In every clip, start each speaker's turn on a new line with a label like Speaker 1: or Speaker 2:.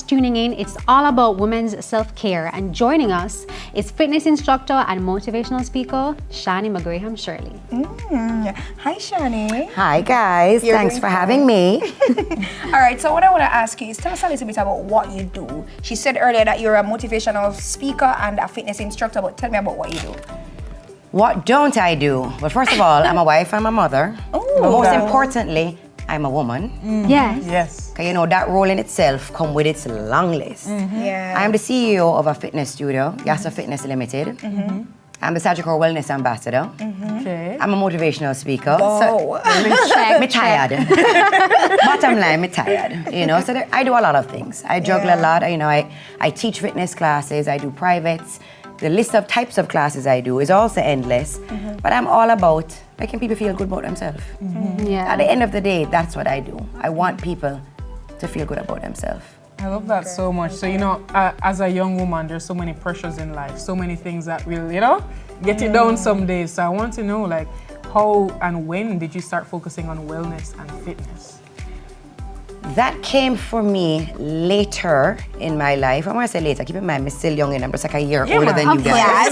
Speaker 1: just tuning in, it's all about women's self-care. And joining us is fitness instructor and motivational speaker, Shani McGraham-Shirley.
Speaker 2: Hi, Shani.
Speaker 3: Hi, guys. Thanks for having me.
Speaker 2: All right, so what I want to ask you is tell us a little bit about what you do. She said earlier that you're a motivational speaker and a fitness instructor, but tell me about what you do.
Speaker 3: What don't I do? Well, first of all, I'm a wife, I'm a mother.
Speaker 2: Ooh,
Speaker 3: but most importantly, I'm a woman.
Speaker 1: Yes.
Speaker 3: Because you know, that role in itself comes with its long list.
Speaker 2: Yeah.
Speaker 3: I'm the CEO of a fitness studio, Yasa Fitness Limited. I'm the Surgical Wellness Ambassador.
Speaker 4: Okay.
Speaker 3: I'm a motivational speaker.
Speaker 2: Oh.
Speaker 3: So, me tired. Bottom line, me tired. You know, so I do a lot of things. I juggle a lot. You know, I teach fitness classes. I do privates. The list of types of classes I do is also endless. But I'm all about making people feel good about themselves.
Speaker 1: Yeah.
Speaker 3: At the end of the day, that's what I do. I want people to feel good about themselves.
Speaker 4: I love that so much. So, you know, as a young woman, there's so many pressures in life, so many things that will, you know, get you down some days. So I want to know, like, how and when did you start focusing on wellness and fitness?
Speaker 3: That came for me later in my life. I want to say later, keep in mind, I'm still young and I'm just like a year older than you guys.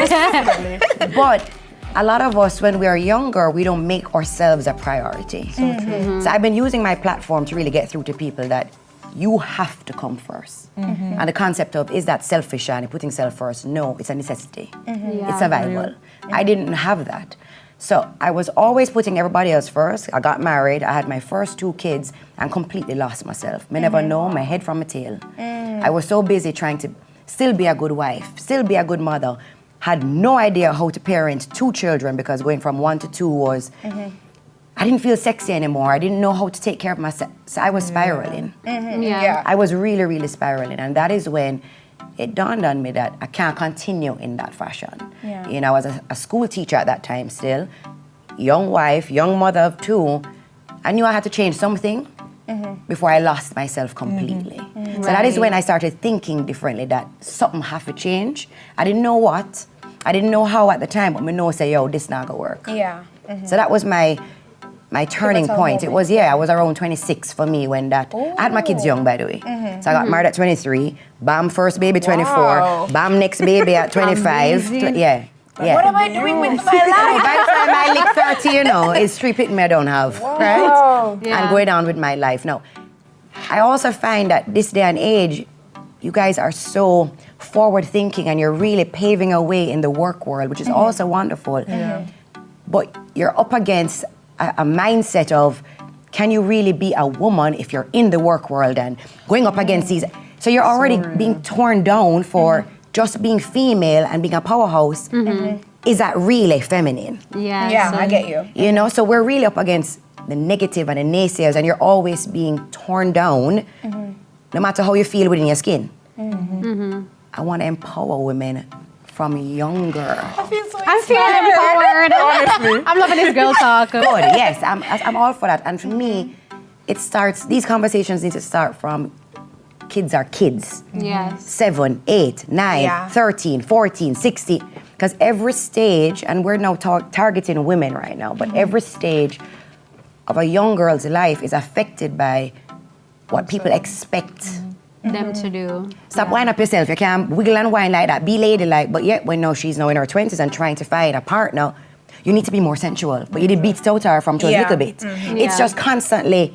Speaker 2: Yes, of course.
Speaker 3: But a lot of us, when we are younger, we don't make ourselves a priority. So I've been using my platform to really get through to people that you have to come first. And the concept of, is that selfish and putting self first? No, it's a necessity. It's survival. I didn't have that. So I was always putting everybody else first. I got married, I had my first 2 kids and completely lost myself. I never know my head from my tail. I was so busy trying to still be a good wife, still be a good mother. Had no idea how to parent 2 children because going from 1 to 2 was, I didn't feel sexy anymore. I didn't know how to take care of myself. So I was spiraling. I was really, really spiraling. And that is when it dawned on me that I can't continue in that fashion. You know, I was a school teacher at that time still, young wife, young mother of 2. I knew I had to change something before I lost myself completely. So that is when I started thinking differently, that something have to change. I didn't know what, I didn't know how at the time, but I know say, yo, this not gonna work. So that was my turning point. It was, I was around 26 for me when that, I had my kids young, by the way. So I got married at 23, bam, first baby 24, bam, next baby at 25.
Speaker 2: What am I doing with my life?
Speaker 3: By the time I lick 30, you know, it's 3 pit me I don't have, right? And going on with my life. Now, I also find that this day and age, you guys are so forward thinking and you're really paving a way in the work world, which is also wonderful. But you're up against a mindset of, can you really be a woman if you're in the work world and going up against these? So you're already being torn down for just being female and being a powerhouse. Is that really feminine?
Speaker 2: I get you.
Speaker 3: You know, so we're really up against the negative and the naysayers and you're always being torn down no matter how you feel within your skin. I want to empower women from younger.
Speaker 2: I feel so
Speaker 1: I'm feeling empowered. Honestly. I'm loving this girl talk.
Speaker 3: Good, yes, I'm all for that. And for me, it starts, these conversations need to start from kids are kids. 7, 8, 9, 13, 14, 16. Because every stage, and we're now targeting women right now, but every stage of a young girl's life is affected by what people expect
Speaker 1: them to do.
Speaker 3: Stop winding up yourself. You can't wiggle and whine like that. Be ladylike. But yet, when now she's now in her 20s and trying to find a partner, you need to be more sensual. But you did beat it out her from just a little bit. It's just constantly.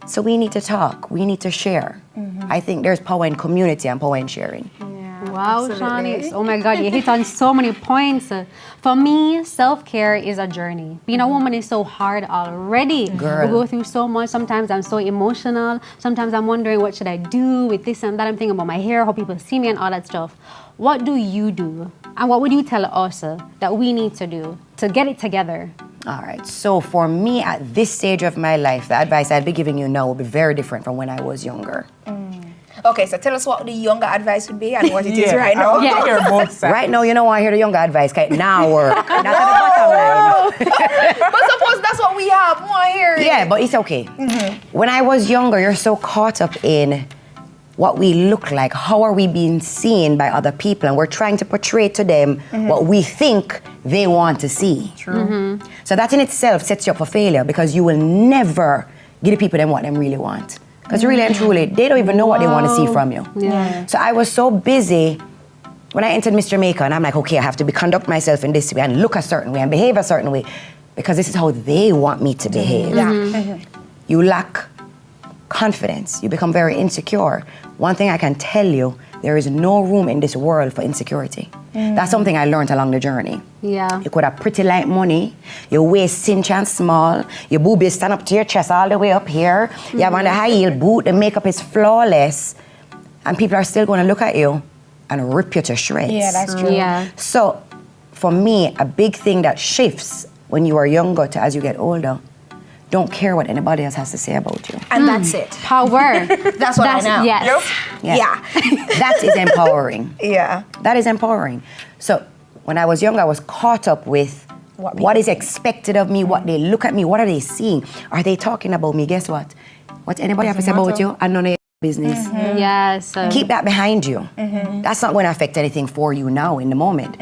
Speaker 3: So we need to talk. We need to share. I think there's power in community and power in sharing.
Speaker 1: Wow, Shani. Oh my God, you hit on so many points. For me, self-care is a journey. Being a woman is so hard already.
Speaker 3: Girl.
Speaker 1: We go through so much. Sometimes I'm so emotional. Sometimes I'm wondering what should I do with this and that. I'm thinking about my hair, how people see me and all that stuff. What do you do? And what would you tell us that we need to do to get it together?
Speaker 3: All right, so for me at this stage of my life, the advice I'd be giving you now will be very different from when I was younger.
Speaker 2: Okay, so tell us what the younger advice would be and what it is right now.
Speaker 4: I hear both sides.
Speaker 3: Right now, you know I hear the younger advice, okay? Now work. Not at the bottom line.
Speaker 2: But suppose that's what we have. More here.
Speaker 3: Yeah, but it's okay. When I was younger, you're so caught up in what we look like, how are we being seen by other people, and we're trying to portray to them what we think they want to see.
Speaker 4: True.
Speaker 3: So that in itself sets you up for failure because you will never give the people them what them really want. Because really and truly, they don't even know what they want to see from you.
Speaker 1: Yeah.
Speaker 3: So I was so busy when I entered Mr. Maker, and I'm like, okay, I have to conduct myself in this way and look a certain way and behave a certain way because this is how they want me to behave. You lack confidence. You become very insecure. One thing I can tell you, there is no room in this world for insecurity. That's something I learned along the journey.
Speaker 1: Yeah.
Speaker 3: You could have pretty light money, your waist cinch and small, your boobies stand up to your chest all the way up here, you have on a high heel boot, the makeup is flawless, and people are still going to look at you and rip you to shreds.
Speaker 2: Yeah, that's true.
Speaker 1: Yeah.
Speaker 3: So, for me, a big thing that shifts when you are younger to as you get older, don't care what anybody else has to say about you.
Speaker 2: And that's it.
Speaker 1: Power.
Speaker 2: That's what I know.
Speaker 1: Yes.
Speaker 3: Yeah. That is empowering.
Speaker 2: Yeah.
Speaker 3: That is empowering. So, when I was young, I was caught up with what is expected of me, what they look at me, what are they seeing? Are they talking about me? Guess what? What anybody have to say about you? And none of your business.
Speaker 1: Yes.
Speaker 3: Keep that behind you. That's not going to affect anything for you now in the moment.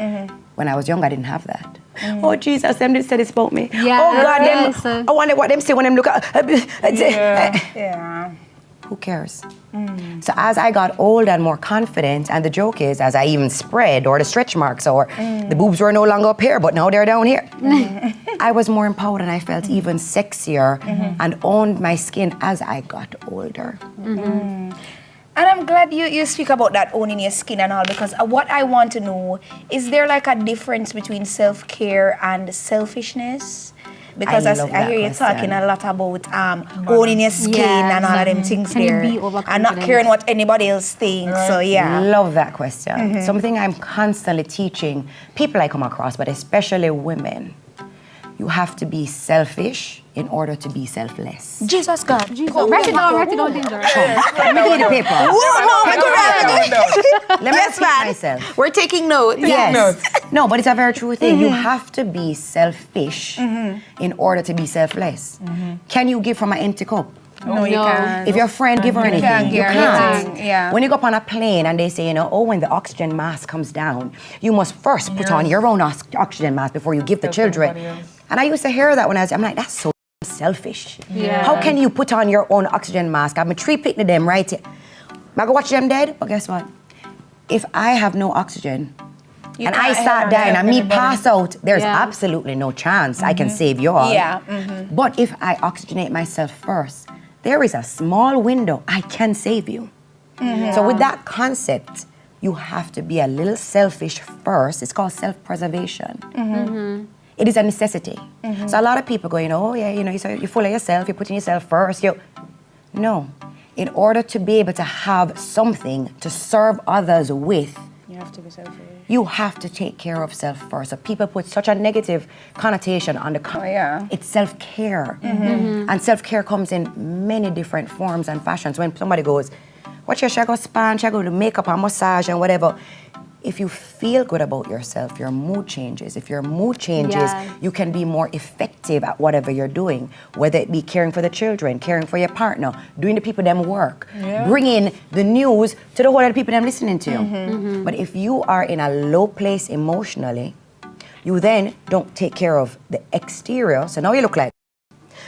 Speaker 3: When I was young, I didn't have that. Oh, Jesus, them said this about me.
Speaker 1: Yeah.
Speaker 3: Oh, God,
Speaker 1: Yes.
Speaker 3: I wonder what them say when them look at...
Speaker 2: Yeah.
Speaker 3: Who cares? So as I got older and more confident, and the joke is, as I even spread, or the stretch marks, or the boobs were no longer up here, but now they're down here. I was more empowered and I felt even sexier and owned my skin as I got older.
Speaker 2: And I'm glad you speak about that owning your skin and all, because what I want to know, is there like a difference between self-care and selfishness? Because
Speaker 3: I love
Speaker 2: I hear you
Speaker 3: that
Speaker 2: talking
Speaker 3: question.
Speaker 2: a lot about owning your skin and all of them things
Speaker 1: Can you
Speaker 2: there.
Speaker 1: be
Speaker 2: And not
Speaker 1: overconfident?
Speaker 2: caring what anybody else thinks. So yeah.
Speaker 3: Love that question. Something I'm constantly teaching people I come across, but especially women. You have to be selfish in order to be selfless.
Speaker 2: Jesus God.
Speaker 1: Write it down, Ginger.
Speaker 3: Let me give you the paper. Let me repeat myself.
Speaker 2: We're taking notes.
Speaker 3: Yes. No, but it's a very true thing. You have to be selfish in order to be selfless. Can you give from an empty cup?
Speaker 2: No, you can't.
Speaker 3: If your friend give her anything, you can't.
Speaker 2: anything, yeah.
Speaker 3: When you go up on a plane and they say, you know, oh, when the oxygen mask comes down, you must first put on your own oxygen mask before you give the children. And I used to hear that when I'm like, that's so selfish.
Speaker 1: Yeah.
Speaker 3: How can you put on your own oxygen mask? I'm a tree picking them right here. I go watch them dead, but guess what? If I have no oxygen, and I start dying and me pass out, there's absolutely no chance I can save you all.
Speaker 2: Yeah.
Speaker 3: But if I oxygenate myself first, there is a small window I can save you. So with that concept, you have to be a little selfish first. It's called self-preservation. It is a necessity. So a lot of people go, you know, oh yeah, you know, you're full of yourself, you're putting yourself first. No. In order to be able to have something to serve others with,
Speaker 2: You have to be selfish.
Speaker 3: you have to take care of self first. So people put such a negative connotation on the It's self-care. And self-care comes in many different forms and fashions. When somebody goes, what should I go spa, should I go to makeup and massage and whatever. If you feel good about yourself, your mood changes. If your mood changes, you can be more effective at whatever you're doing, whether it be caring for the children, caring for your partner, doing the people them work, bringing the news to the whole other people them listening to you. But if you are in a low place emotionally, you then don't take care of the exterior. So now you look like,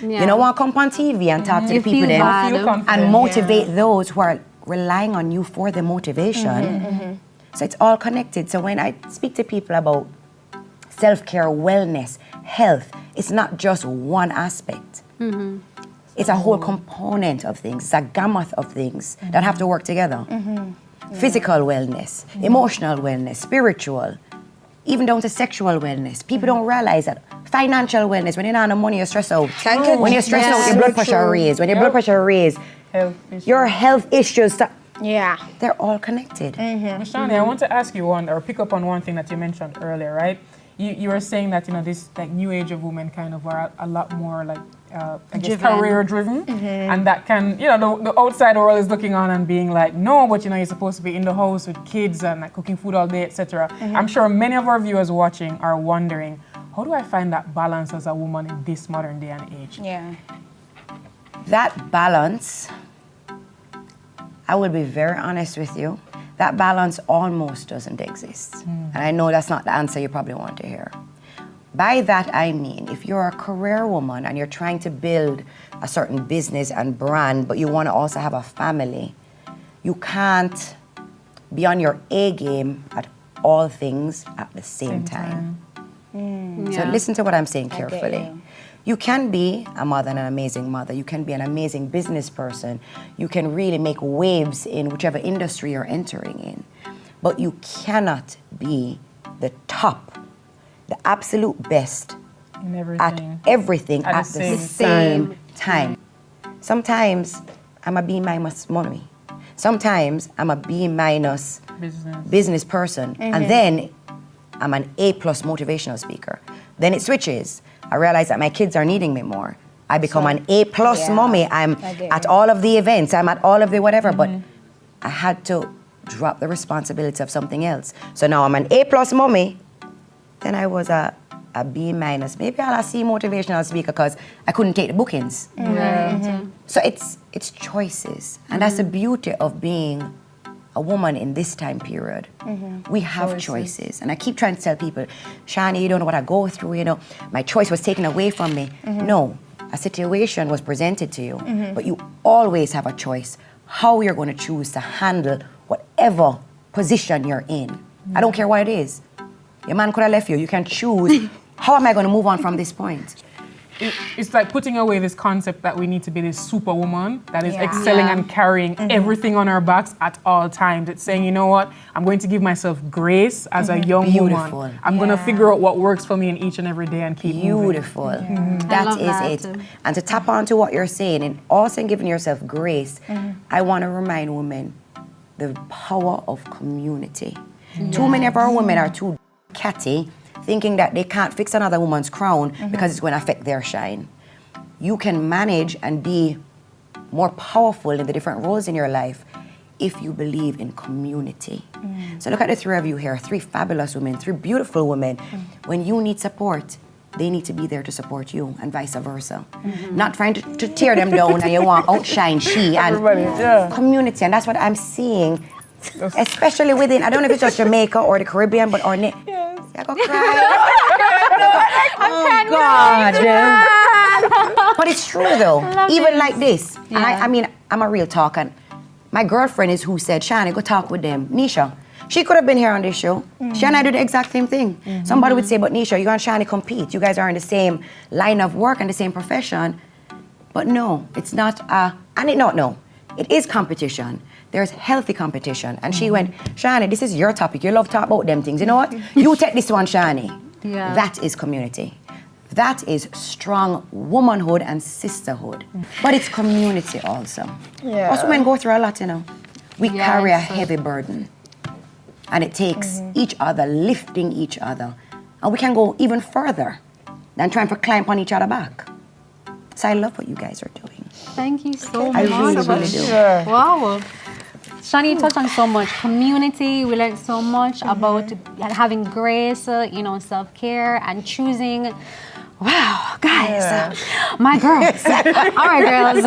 Speaker 3: you don't want to come on TV and talk to the people them and motivate those who are relying on you for the motivation. So it's all connected. So when I speak to people about self-care, wellness, health, it's not just one aspect. It's a whole component of things. It's a gamut of things that have to work together. Physical wellness, emotional wellness, spiritual, even down to sexual wellness. People don't realize that financial wellness, when you're not on money, you're stressed out. When you're stressed out, your blood pressure raised. When your blood pressure raised, your health issues start. They're all connected.
Speaker 4: Shani, I want to ask you one, or pick up on one thing that you mentioned earlier, right? You were saying that, you know, this like new age of women kind of are a lot more like, I guess, career driven. And that can, you know, the outside world is looking on and being like, no, but you know, you're supposed to be in the house with kids and like cooking food all day, etc. I'm sure many of our viewers watching are wondering, how do I find that balance as a woman in this modern day and age?
Speaker 3: That balance, I will be very honest with you, that balance almost doesn't exist. And I know that's not the answer you probably want to hear. By that I mean, if you're a career woman and you're trying to build a certain business and brand, but you want to also have a family, you can't be on your A game at all things at the same time. So listen to what I'm saying carefully. You can be a mother and an amazing mother. You can be an amazing business person. You can really make waves in whichever industry you're entering in. But you cannot be the top, the absolute best
Speaker 4: In
Speaker 3: at everything at the same time. Sometimes I'm a B minus mommy. Sometimes I'm a B minus business person. And then I'm an A plus motivational speaker. Then it switches. I realize that my kids are needing me more. I become an A plus mommy. I'm at all of the events. I'm at all of the whatever. But I had to drop the responsibility of something else. So now I'm an A plus mommy. Then I was a B minus. Maybe I'll a C motivational speaker because I couldn't take the bookings. So it's choices. And that's the beauty of being a woman in this time period. We have choices. And I keep trying to tell people, Shani, you don't know what I go through, you know. My choice was taken away from me. No, a situation was presented to you. But you always have a choice how you're going to choose to handle whatever position you're in. I don't care what it is. Your man could have left you. You can choose, how am I going to move on from this point?
Speaker 4: It's like putting away this concept that we need to be this superwoman that is excelling and carrying everything on our backs at all times. It's saying, you know what, I'm going to give myself grace as a young woman. I'm going to figure out what works for me in each and every day and keep moving.
Speaker 3: That is it. And to tap onto what you're saying, and also in giving yourself grace, I want to remind women the power of community. Too many of our women are too catty, thinking that they can't fix another woman's crown because it's going to affect their shine. You can manage and be more powerful in the different roles in your life if you believe in community. So look at the three of you here, three fabulous women, three beautiful women. When you need support, they need to be there to support you and vice versa. Not trying to tear them down and you want outshine she and community. And that's what I'm seeing, especially within, I don't know if it's just Jamaica or the Caribbean, but I go cry. Oh, God. But it's true, though. Even like this. And I mean, I'm a real talker. And my girlfriend is who said, Shani, go talk with them. Nisha, she could have been here on this show. She and I do the exact same thing. Somebody would say, but Nisha, you and Shani compete. You guys are in the same line of work and the same profession. But no, it's not it is competition. There's healthy competition. And she went, Shani, this is your topic. You love to talk about them things. You know what? You take this one, Shani. That is community. That is strong womanhood and sisterhood. But it's community also. Us women go through a lot, you know. We carry a heavy burden. And it takes each other, lifting each other. And we can go even further than trying to climb on each other back. So I love what you guys are doing.
Speaker 1: Thank you so much.
Speaker 3: I really do.
Speaker 1: Wow. Shani, you touched on so much. Community, we learned so much about having grace, self-care and choosing. Wow, guys, my girls. All right, girls.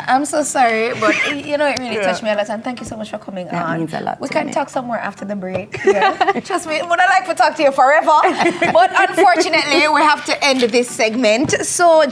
Speaker 2: I'm so sorry, but it really touched me a lot, and thank you so much for coming on.
Speaker 3: That means a lot.
Speaker 2: We can talk somewhere after the break. Trust me, would I like to talk to you forever? But unfortunately, we have to end this segment. So,